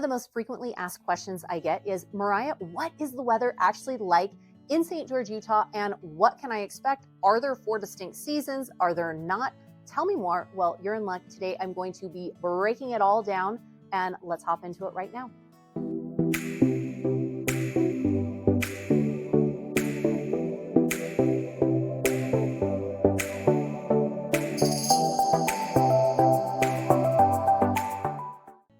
One of the most frequently asked questions I get is, Mariah, what is the weather actually like in St. George, Utah, and what can I expect? Are there 4 distinct seasons? Are there not? Tell me more. Well, you're in luck. Today I'm going to be breaking it all down, and let's hop into it right now.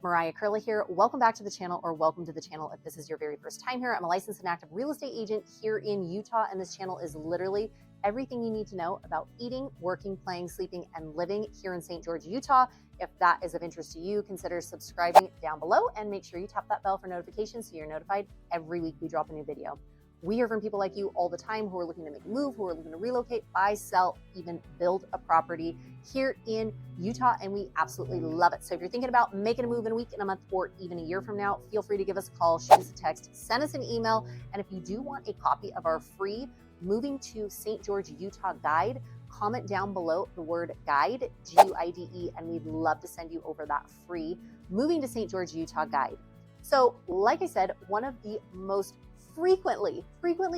Mariah Curley here. Welcome back to the channel, or welcome to the channel if this is your very first time here. I'm a licensed and active real estate agent here in Utah, and this channel is literally everything you need to know about eating, working, playing, sleeping, and living here in St. George, Utah. If that is of interest to you, consider subscribing down below and make sure you tap that bell for notifications so you're notified every week we drop a new video. We hear from people like you all the time who are looking to make a move, who are looking to relocate, buy, sell, even build a property here in Utah, and we absolutely love it. So if you're thinking about making a move in a week, in a month, or even a year from now, feel free to give us a call, shoot us a text, send us an email, and if you do want a copy of our free Moving to St. George, Utah guide, comment down below the word guide, G-U-I-D-E, and we'd love to send you over that free Moving to St. George, Utah guide. So like I said, one of the most frequently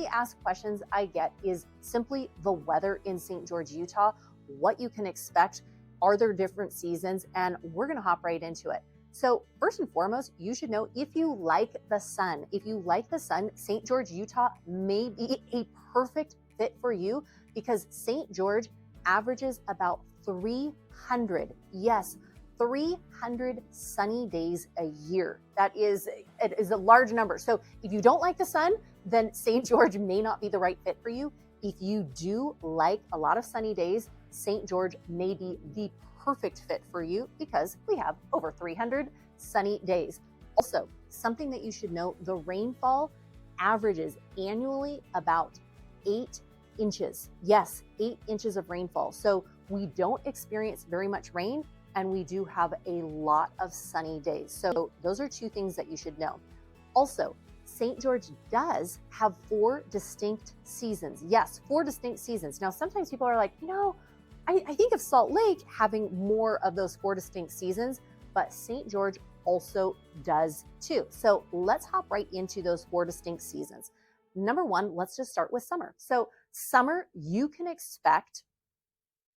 asked questions I get is simply the weather in St. George, Utah, what you can expect, are there different seasons, and we're gonna hop right into it. So first and foremost, you should know if you like the sun, St. George, Utah may be a perfect fit for you because St. George averages about 300, yes, 300 sunny days a year. It is a large number. So if you don't like the sun, then St. George may not be the right fit for you. If you do like a lot of sunny days, St. George may be the perfect fit for you because we have over 300 sunny days. Also, something that you should know, the rainfall averages annually about 8 inches. Yes, 8 inches of rainfall. So we don't experience very much rain, and we do have a lot of sunny days. So those are 2 things that you should know. Also, St. George does have 4 distinct seasons. Yes, 4 distinct seasons. Now, sometimes people are like, I think of Salt Lake having more of those 4 distinct seasons, but St. George also does too. So let's hop right into those 4 distinct seasons. Number 1, let's just start with summer. So summer, you can expect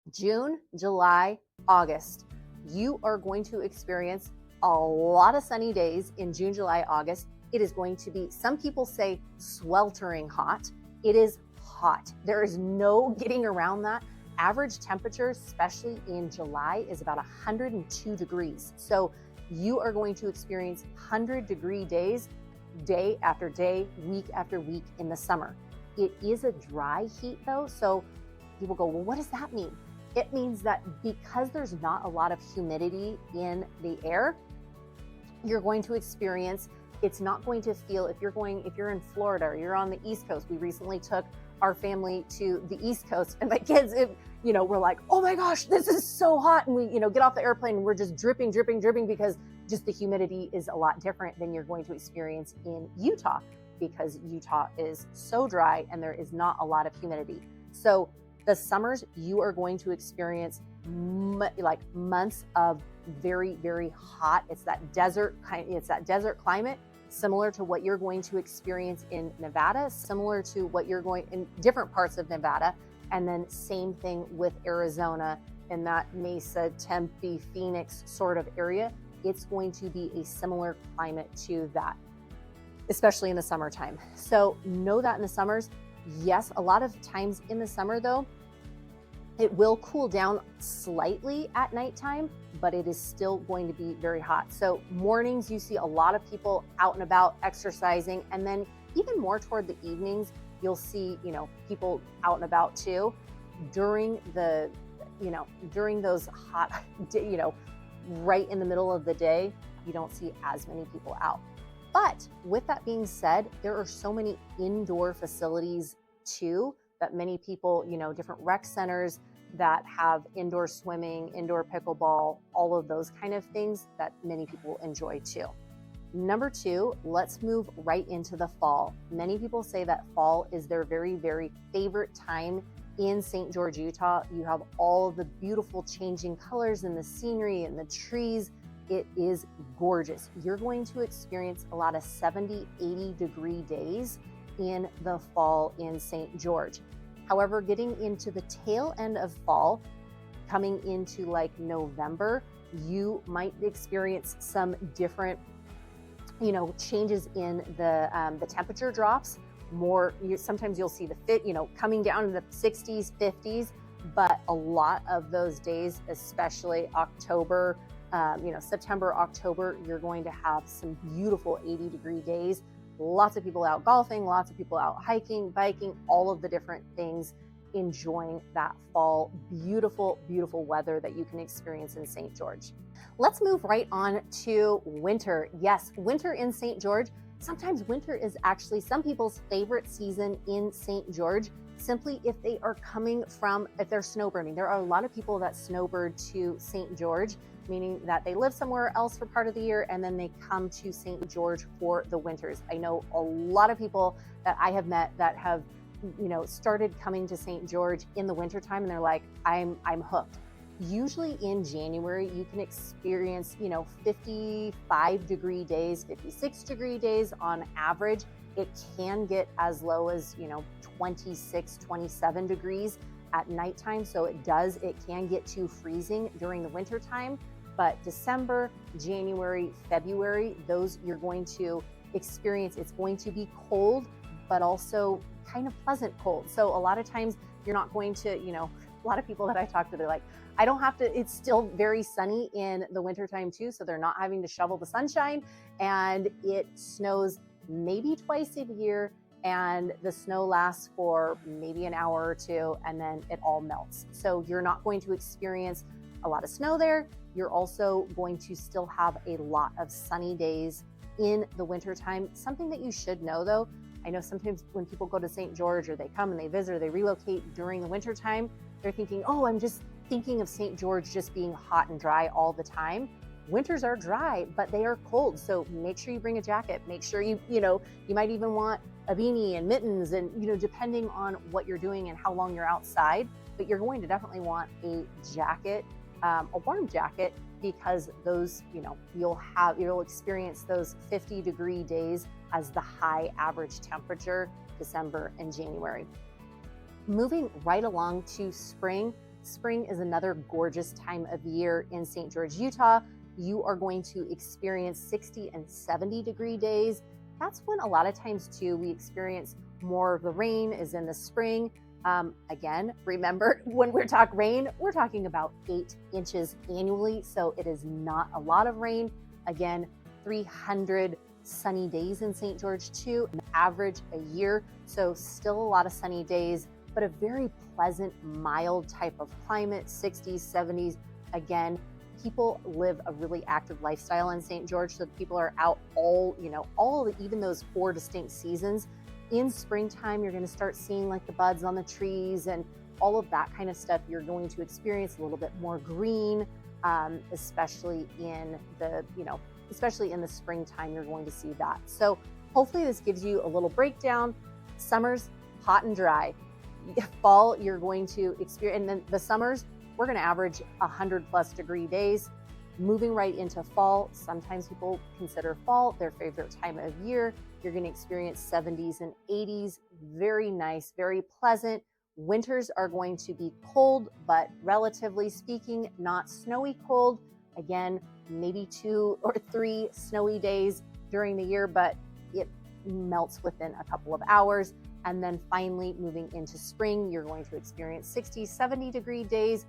June, July, August. You are going to experience a lot of sunny days in June, July, August. It is going to be, some people say, sweltering hot. It is hot. There is no getting around that. Average temperature, especially in July, is about 102 degrees. So you are going to experience 100-degree days, day after day, week after week in the summer. It is a dry heat though. So people go, well, what does that mean? It means that because there's not a lot of humidity in the air, you're going to experience, it's not going to feel, if you're in Florida or you're on the East Coast. We recently took our family to the East Coast, and my kids, we're like, oh my gosh, this is so hot. And we, get off the airplane and we're just dripping because just the humidity is a lot different than you're going to experience in Utah, because Utah is so dry and there is not a lot of humidity. So the summers, you are going to experience months of very, very hot. It's that desert climate, similar to what you're going to experience in Nevada, similar to what you're going in different parts of Nevada. And then same thing with Arizona in that Mesa, Tempe, Phoenix sort of area. It's going to be a similar climate to that, especially in the summertime. So know that in the summers. Yes, a lot of times in the summer though, it will cool down slightly at nighttime, but it is still going to be very hot. So mornings, you see a lot of people out and about exercising, and then even more toward the evenings, you'll see, people out and about too. During those hot, right in the middle of the day, you don't see as many people out. But with that being said, there are so many indoor facilities too that many people, different rec centers that have indoor swimming, indoor pickleball, all of those kind of things that many people enjoy too. Number 2, let's move right into the fall. Many people say that fall is their very, very favorite time in St. George, Utah. You have all of the beautiful changing colors and the scenery and the trees it is gorgeous. You're going to experience a lot of 70, 80-degree days in the fall in St. George. However, getting into the tail end of fall, coming into like November, you might experience some different, changes in the temperature drops. Sometimes you'll see the coming down to the 60s, 50s, but a lot of those days, especially October, September, October, you're going to have some beautiful 80-degree days. Lots of people out golfing, lots of people out hiking, biking, all of the different things, enjoying that fall, beautiful, beautiful weather that you can experience in St. George. Let's move right on to winter. Yes, winter in St. George. Sometimes winter is actually some people's favorite season in St. George, simply if they're snowbirding. There are a lot of people that snowbird to St. George, meaning that they live somewhere else for part of the year and then they come to St. George for the winters. I know a lot of people that I have met that have, started coming to St. George in the wintertime, and they're like, I'm hooked. Usually in January, you can experience, 55-degree days, 56-degree days on average. It can get as low as, 26, 27 degrees at nighttime. So it can get to freezing during the winter time. But December, January, February, those you're going to experience. It's going to be cold, but also kind of pleasant cold. So a lot of times you're not going to, a lot of people that I talk to, they're like, I don't have to, it's still very sunny in the wintertime too. So they're not having to shovel the sunshine, and it snows maybe twice a year, and the snow lasts for maybe an hour or two, and then it all melts. So you're not going to experience a lot of snow there. You're also going to still have a lot of sunny days in the wintertime. Something that you should know though, I know sometimes when people go to St. George, or they come and they visit or they relocate during the wintertime, they're thinking, oh, I'm just thinking of St. George just being hot and dry all the time. Winters are dry, but they are cold. So make sure you bring a jacket. Make sure you might even want a beanie and mittens, and, depending on what you're doing and how long you're outside, but you're going to definitely want a jacket, a warm jacket, because those, you'll experience those 50-degree days as the high average temperature, December and January. Moving right along to spring. Spring is another gorgeous time of year in St. George, Utah. You are going to experience 60 and 70-degree days. That's when a lot of times too, we experience more of the rain is in the spring. Again, remember, when we're talking rain, we're talking about 8 inches annually. So it is not a lot of rain. Again, 300 sunny days in St. George too, an average a year. So still a lot of sunny days, but a very pleasant, mild type of climate, 60s, 70s. Again, people live a really active lifestyle in St. George. So people are out even those 4 distinct seasons. In springtime, you're going to start seeing like the buds on the trees and all of that kind of stuff. You're going to experience a little bit more green, especially in the springtime, you're going to see that. So hopefully this gives you a little breakdown. Summer's hot and dry. Fall, you're going to experience, and then the summers, we're going to average 100+ degree days. Moving right into fall, sometimes people consider fall their favorite time of year. You're going to experience 70s and 80s, very nice, very pleasant. Winters are going to be cold, but relatively speaking, not snowy cold. Again, maybe 2 or 3 snowy days during the year, but it melts within a couple of hours. And then finally, moving into spring, you're going to experience 60, 70-degree days,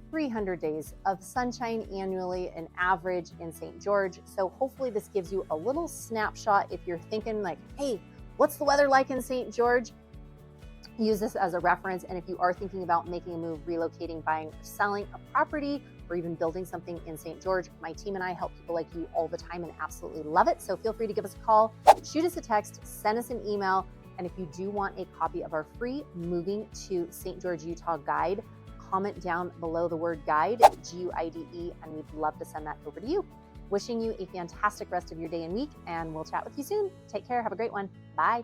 300 days of sunshine annually, an average in St. George. So hopefully this gives you a little snapshot. If you're thinking like, hey, what's the weather like in St. George? Use this as a reference. And if you are thinking about making a move, relocating, buying, or selling a property, or even building something in St. George, my team and I help people like you all the time and absolutely love it. So feel free to give us a call, shoot us a text, send us an email. And if you do want a copy of our free Moving to St. George, Utah guide, comment down below the word guide, Guide, and we'd love to send that over to you. Wishing you a fantastic rest of your day and week, and we'll chat with you soon. Take care. Have a great one. Bye.